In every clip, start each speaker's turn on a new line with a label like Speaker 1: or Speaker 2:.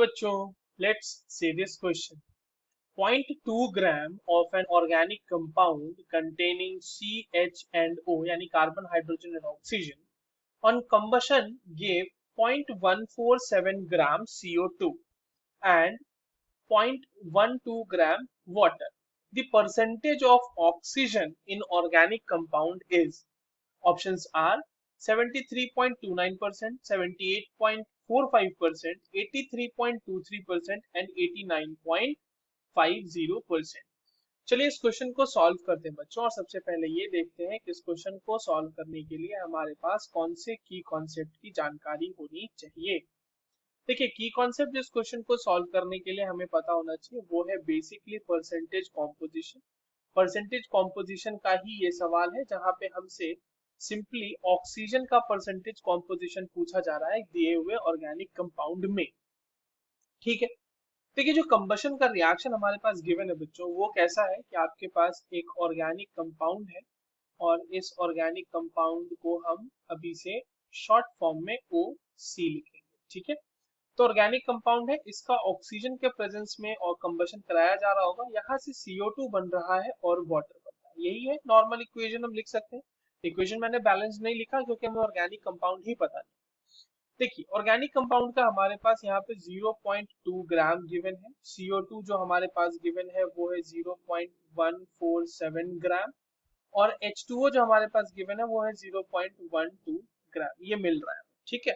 Speaker 1: बच्चों, let's see this question. 0.2 gram of an organic compound containing CH&O यानी carbon, hydrogen and oxygen on combustion gave 0.147 gram CO2 and 0.12 gram water. The percentage of oxygen in organic compound is, options are 73.29%, 78.45%, 83.23% and 89.50%. चलिए इस question को solve करते हैं बच्चों, और सबसे पहले ये देखते हैं कि इस क्वेश्चन को सॉल्व करने के लिए हमारे पास कौन से की कॉन्सेप्ट की जानकारी होनी चाहिए। देखिए, की कॉन्सेप्ट जिस क्वेश्चन को सॉल्व करने के लिए हमें पता होना चाहिए वो है basically percentage composition. Percentage composition का ही ये सवाल है जहां पे हमसे सिंपली ऑक्सीजन का परसेंटेज कॉम्पोजिशन पूछा जा रहा है दिए हुए ऑर्गेनिक कंपाउंड में। ठीक है, देखिए जो कंबशन का रिएक्शन हमारे पास गिवन है बच्चों, वो कैसा है कि आपके पास एक ऑर्गेनिक कंपाउंड है और इस ऑर्गेनिक कंपाउंड को हम अभी से शॉर्ट फॉर्म में OC लिखेंगे। ठीक है, तो ऑर्गेनिक कंपाउंड है, इसका ऑक्सीजन के प्रेजेंस में और कंबशन कराया जा रहा होगा, यहाँ से CO2 बन रहा है और वाटर बन रहा है। यही है नॉर्मल इक्वेशन, हम लिख सकते हैं। इक्वेशन मैंने बैलेंस नहीं लिखा क्योंकि हमें ऑर्गेनिक कंपाउंड ही पता नहीं। देखिए, ऑर्गेनिक कंपाउंड का हमारे पास यहाँ पे 0.2 ग्राम गिवन है, CO2 जो हमारे पास गिवन है वो है 0.147 ग्राम, और H2O जो हमारे पास गिवन है वो है 0.12 ग्राम, ये मिल रहा है। ठीक है,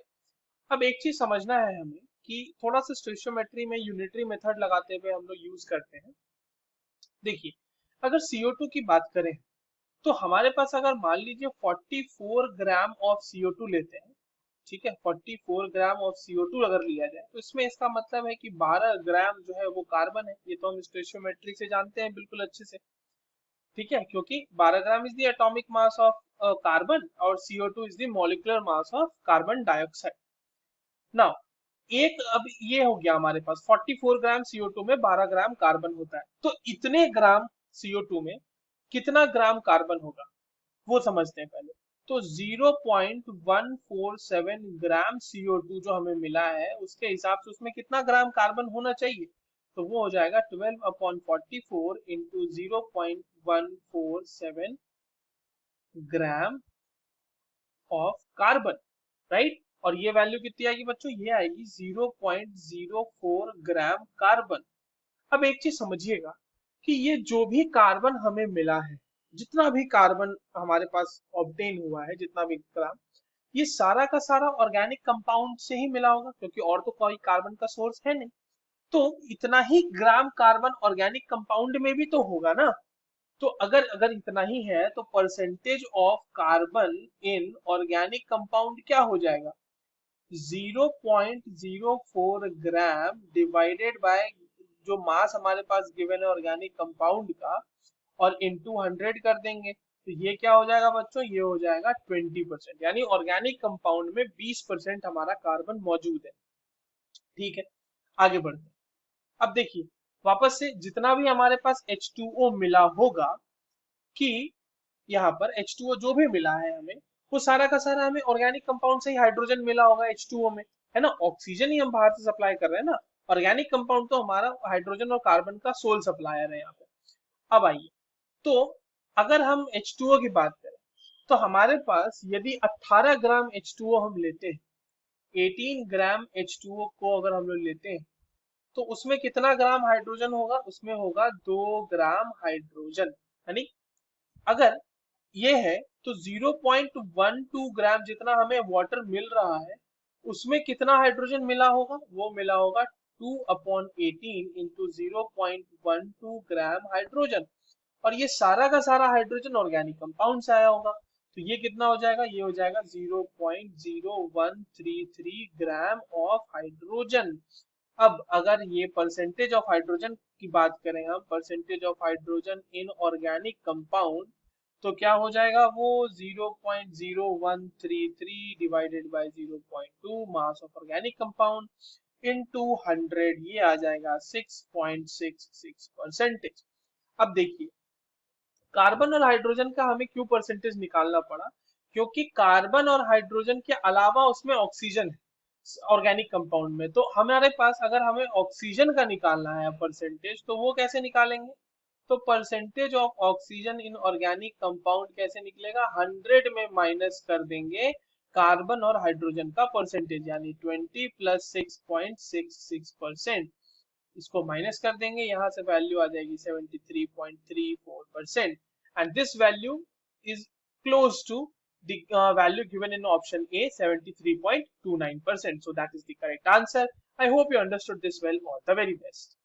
Speaker 1: अब एक चीज समझना है हमें कि थोड़ा सा स्टोइचियोमेट्री में यूनिटरी मेथड लगाते हुए हम लोग यूज करते हैं। देखिए, अगर CO2 की बात करें तो हमारे पास अगर मान लीजिए 44 ग्राम ऑफ CO2 लेते हैं, ठीक है, 44 ग्राम ऑफ CO2 अगर लिया जाए तो इसमें इसका मतलब है कि 12 ग्राम जो है वो कार्बन है। ये तो हम स्टोइचियोमेट्री से जानते हैं बिल्कुल अच्छे से। ठीक है, क्योंकि 12 gram is the atomic mass of carbon और CO2 is the molecular mass of carbon dioxide. Now एक, अब ये हो गया हमारे पास 44 ग्राम CO2 में 12 ग्राम कार्बन होता है, तो इतने ग्राम CO2 में कितना ग्राम कार्बन होगा वो समझते हैं पहले। तो 0.147 ग्राम CO2 जो हमें मिला है उसके हिसाब से उसमें कितना ग्राम कार्बन होना चाहिए, तो वो हो जाएगा 12/44 into 0.147 gram of carbon, right. और ये वैल्यू कितनी आएगी बच्चों, ये आएगी 0.04 ग्राम कार्बन। अब एक चीज समझिएगा कि ये जो भी कार्बन हमें मिला है, जितना भी कार्बन हमारे पास ऑब्टेन हुआ है, जितना भी ग्राम, ये सारा का सारा ऑर्गेनिक कंपाउंड से ही मिला होगा क्योंकि और तो कोई कार्बन का सोर्स है नहीं। तो इतना ही ग्राम कार्बन ऑर्गेनिक कंपाउंड में भी तो होगा ना। तो अगर अगर इतना ही है तो percentage of carbon in organic compound क्या हो जाएगा, 0.04 ग्राम डिवाइडेड बाय जो मास हमारे पास गिवन है ऑर्गेनिक कंपाउंड का, और इनटू 100 कर देंगे तो ये क्या हो जाएगा बच्चों, ये हो जाएगा 20%, यानी ऑर्गेनिक कंपाउंड में 20% हमारा कार्बन मौजूद है। ठीक है, आगे बढ़ते हैं। अब देखिए, वापस से जितना भी हमारे पास H2O मिला होगा, कि यहाँ पर H2O जो भी मिला है हमें, वो सारा का सारा हमें ऑर्गेनिक कंपाउंड से ही हाइड्रोजन मिला होगा H2O में, है ना। ऑक्सीजन ही हम बाहर से सप्लाई कर रहे हैं ना, ऑर्गेनिक कंपाउंड तो हमारा हाइड्रोजन और कार्बन का सोल सप्लायर है यहाँ पे। अब आइए, तो अगर हम H2O की बात करें तो हमारे पास यदि 18 ग्राम H2O हम लेते हैं, 18 ग्राम H2O को अगर हम लोग लेते हैं तो उसमें कितना ग्राम हाइड्रोजन होगा, उसमें होगा 2 ग्राम हाइड्रोजन, यानी अगर ये है तो 0.12 ग्राम जितना हमें वाटर मिल रहा है उसमें कितना हाइड्रोजन मिला होगा, वो मिला होगा 2/18 इंटू 0.12 ग्राम हाइड्रोजन। और ये सारा का सारा हाइड्रोजन ऑर्गेनिक कंपाउंड से आया होगा, तो ये कितना हो जाएगा, ये हो जाएगा 0.0133 ग्राम ऑफ हाइड्रोजन। अब अगर ये परसेंटेज ऑफ हाइड्रोजन की बात करें हम, percentage of hydrogen in organic compound, तो क्या हो जाएगा वो 0.0133 divided by 0.2 mass of organic compound into 100, ये आ जाएगा 6.66 परसेंटेज। अब देखिए, कार्बन और हाइड्रोजन का हमें क्यों परसेंटेज निकालना पड़ा, क्योंकि कार्बन और हाइड्रोजन के अलावा उसमें ऑक्सीजन है। ऑर्गेनिक कंपाउंड में। तो हमारे पास अगर हमें ऑक्सीजन का निकालना है परसेंटेज, तो वो कैसे निकालेंगे? तो percentage of oxygen in organic compound कैसे निकलेगा? 100 में माइनस कर देंगे कार्बन और हाइड्रोजन का परसेंटेज, यानी 20 प्लस 6.66%। इसको माइनस कर देंगे, यहाँ से वैल्यू आ जाएगी 73.34%, and this value is close to the value given in option A, 73.29%. So that is the correct answer. I hope you understood this well. All the very best.